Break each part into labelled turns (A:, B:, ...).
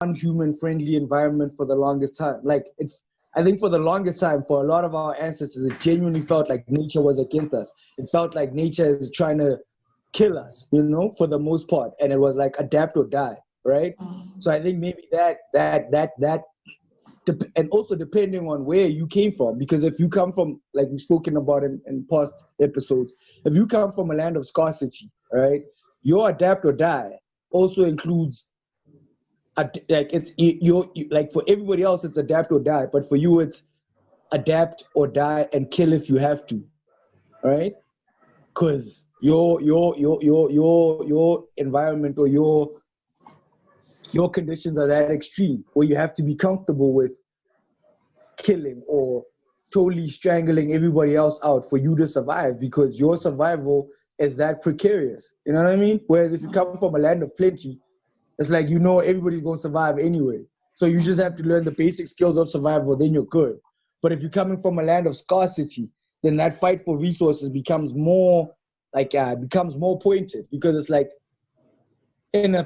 A: non-human-friendly environment for the longest time. I think for the longest time, for a lot of our ancestors, it genuinely felt like nature was against us. It felt like nature is trying to kill us, for the most part. And it was like adapt or die, right? So I think maybe that, and also depending on where you came from, because if you come from, like we've spoken about in past episodes, if you come from a land of scarcity, right, your adapt or die also includes, like for everybody else it's adapt or die, but for you it's adapt or die and kill if you have to, right? Because your environment or your conditions are that extreme where you have to be comfortable with killing or totally strangling everybody else out for you to survive, because your survival is that precarious. You know what I mean? Whereas if you come from a land of plenty, it's like, everybody's going to survive anyway. So you just have to learn the basic skills of survival, then you're good. But if you're coming from a land of scarcity, then that fight for resources becomes more pointed, because it's like in a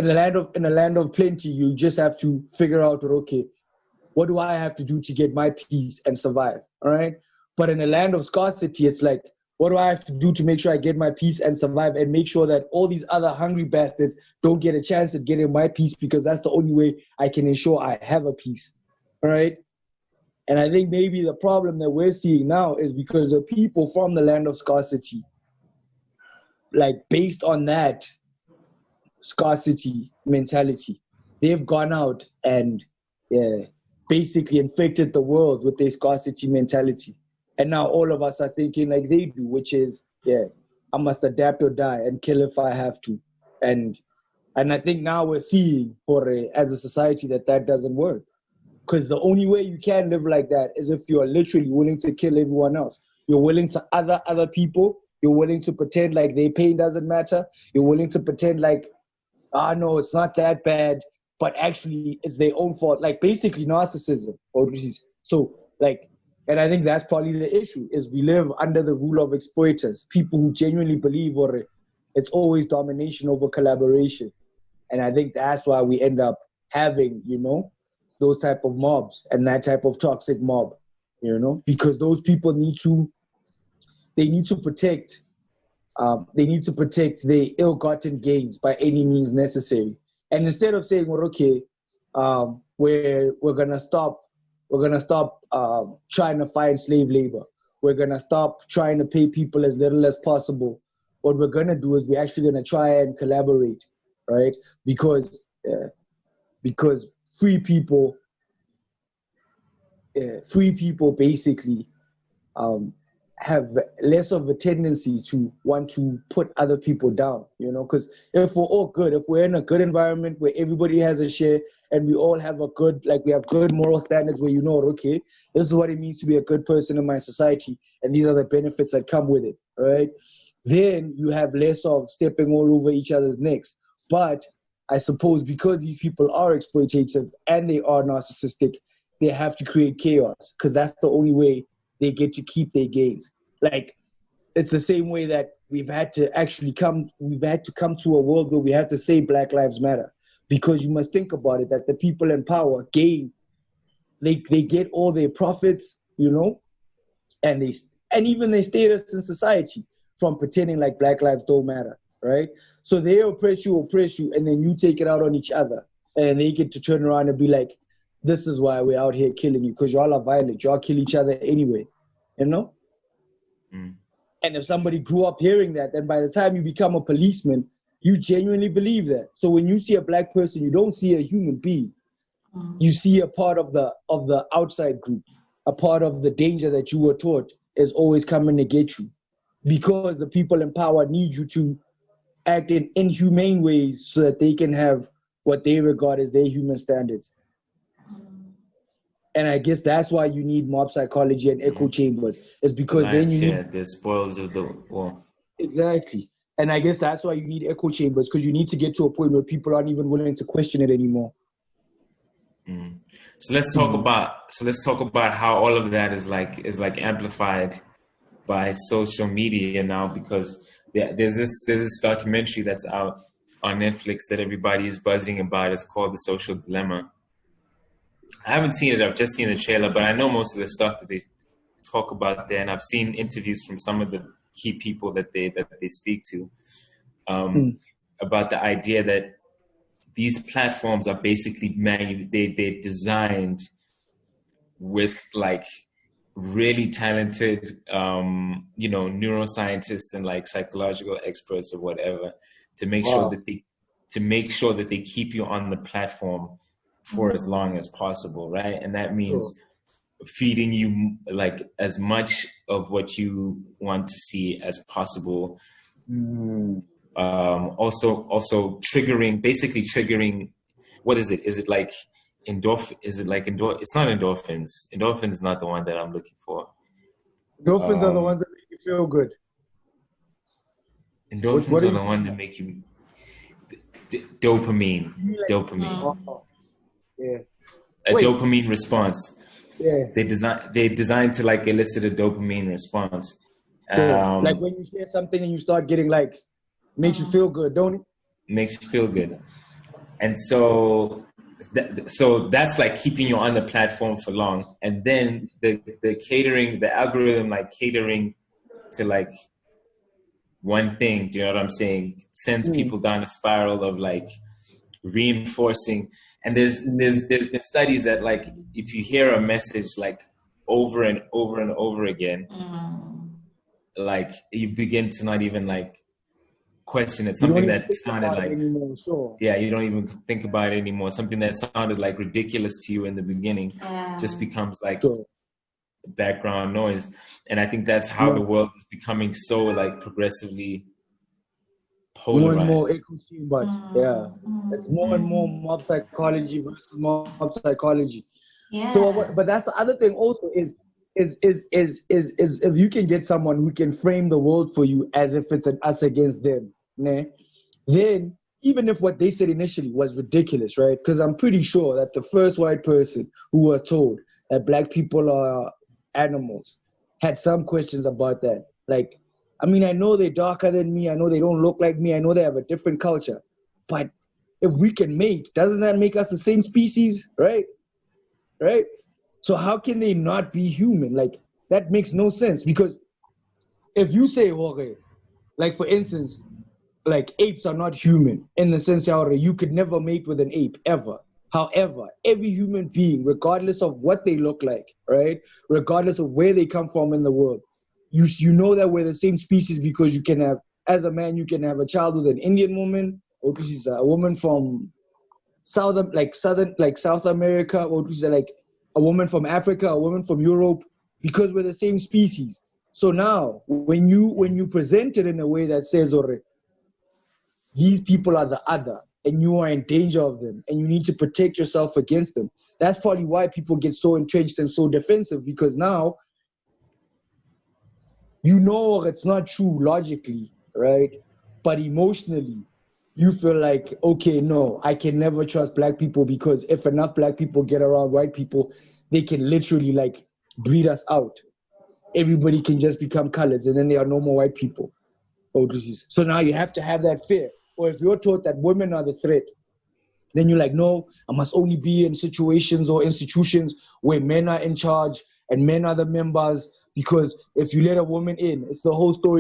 A: land of plenty, you just have to figure out, okay, what do I have to do to get my peace and survive? All right. But in a land of scarcity, it's like, what do I have to do to make sure I get my peace and survive, and make sure that all these other hungry bastards don't get a chance at getting my peace, because that's the only way I can ensure I have a peace. All right. And I think maybe the problem that we're seeing now is because the people from the land of scarcity, like based on that scarcity mentality, they've gone out and basically infected the world with their scarcity mentality. And now all of us are thinking like they do, which is, I must adapt or die and kill if I have to. And I think now we're seeing, as a society, that doesn't work. Because the only way you can live like that is if you're literally willing to kill everyone else. You're willing to other people. You're willing to pretend like their pain doesn't matter. You're willing to pretend like, no, it's not that bad, but actually it's their own fault. Like basically narcissism. And I think that's probably the issue, is we live under the rule of exploiters, people who genuinely believe it's always domination over collaboration. And I think that's why we end up having, those type of mobs and that type of toxic mob, because those people need to protect their ill-gotten gains by any means necessary. And instead of saying, well, okay, we're gonna stop trying to find slave labor. We're going to stop trying to pay people as little as possible. What we're going to do is we're actually going to try and collaborate, right? Because free people basically have less of a tendency to want to put other people down, because if we're all good, if we're in a good environment where everybody has a share and we all have we have good moral standards where okay, this is what it means to be a good person in my society, and these are the benefits that come with it, right? Then you have less of stepping all over each other's necks. But I suppose because these people are exploitative and they are narcissistic, they have to create chaos, because that's the only way they get to keep their gains. Like, it's the same way that we've had to come to a world where we have to say Black Lives Matter, because you must think about it, that the people in power gain, they get all their profits, and even their status in society from pretending like Black lives don't matter, right? So they oppress you, and then you take it out on each other, and they get to turn around and be like, this is why we're out here killing you, because y'all are violent. Y'all kill each other anyway, And if somebody grew up hearing that, then by the time you become a policeman, you genuinely believe that. So when you see a Black person, you don't see a human being. You see a part of the outside group, a part of the danger that you were taught is always coming to get you, because the people in power need you to act in inhumane ways so that they can have what they regard as their human standards. And I guess that's why you need mob psychology and echo chambers. Is because then you need
B: the spoils of the war.
A: Exactly. And I guess that's why you need echo chambers, because you need to get to a point where people aren't even willing to question it anymore.
B: So let's talk about how all of that is amplified by social media now, because there's this documentary that's out on Netflix that everybody is buzzing about. It's called The Social Dilemma. I haven't seen it. I've just seen the trailer, but I know most of the stuff that they talk about there, and I've seen interviews from some of the key people that they speak to about the idea that these platforms are basically they're designed with like really talented, neuroscientists and like psychological experts or whatever to make sure that they keep you on the platform for as long as possible, right? And that means feeding you like as much of what you want to see as possible. Also triggering, what is it? Is it like endorphin? Is it like It's not endorphins. Endorphins is not the one that I'm looking for.
A: Endorphins are the ones that make you feel good.
B: Endorphins are the one that make you dopamine.
A: Yeah.
B: Dopamine response.
A: Yeah.
B: They're designed to like elicit a dopamine response.
A: Like when you share something and you start getting likes, makes you feel good, don't it?
B: Makes you feel good. And so that's like keeping you on the platform for long. And then the algorithm like catering to like one thing, do you know what I'm saying? Sends people down a spiral of like reinforcing. And there's been studies that like if you hear a message like over and over and over again, like you begin to not even like question it. Something that sounded like you don't even think about it anymore. Something that sounded like ridiculous to you in the beginning just becomes like background noise. And I think that's how the world is becoming so like progressively polarized.
A: More and more echo chamber. It's more and more mob psychology versus mob psychology. So, but that's the other thing also is if you can get someone who can frame the world for you as if it's an us against them, then even if what they said initially was ridiculous, right? Because I'm pretty sure that the first white person who was told that black people are animals had some questions about that. Like, I mean, I know they're darker than me. I know they don't look like me. I know they have a different culture. But if we can mate, doesn't that make us the same species, right? Right? So how can they not be human? Like, that makes no sense. Because if you say, okay, like for instance, like apes are not human in the sense that you could never mate with an ape, ever. However, every human being, regardless of what they look like, right? Regardless of where they come from in the world, you know that we're the same species because you can have, as a man, you can have a child with an Indian woman, or this is a woman from South America, or this is like a woman from Africa, a woman from Europe, because we're the same species. So now, when you present it in a way that says, these people are the other, and you are in danger of them, and you need to protect yourself against them. That's probably why people get so entrenched and so defensive, because now you know it's not true logically, right? But emotionally, you feel like, okay, no, I can never trust black people, because if enough black people get around white people, they can literally like breed us out. Everybody can just become colors, and then there are no more white people. So now you have to have that fear. Or if you're taught that women are the threat, then you're like, no, I must only be in situations or institutions where men are in charge and men are the members, because if you let a woman in, it's the whole story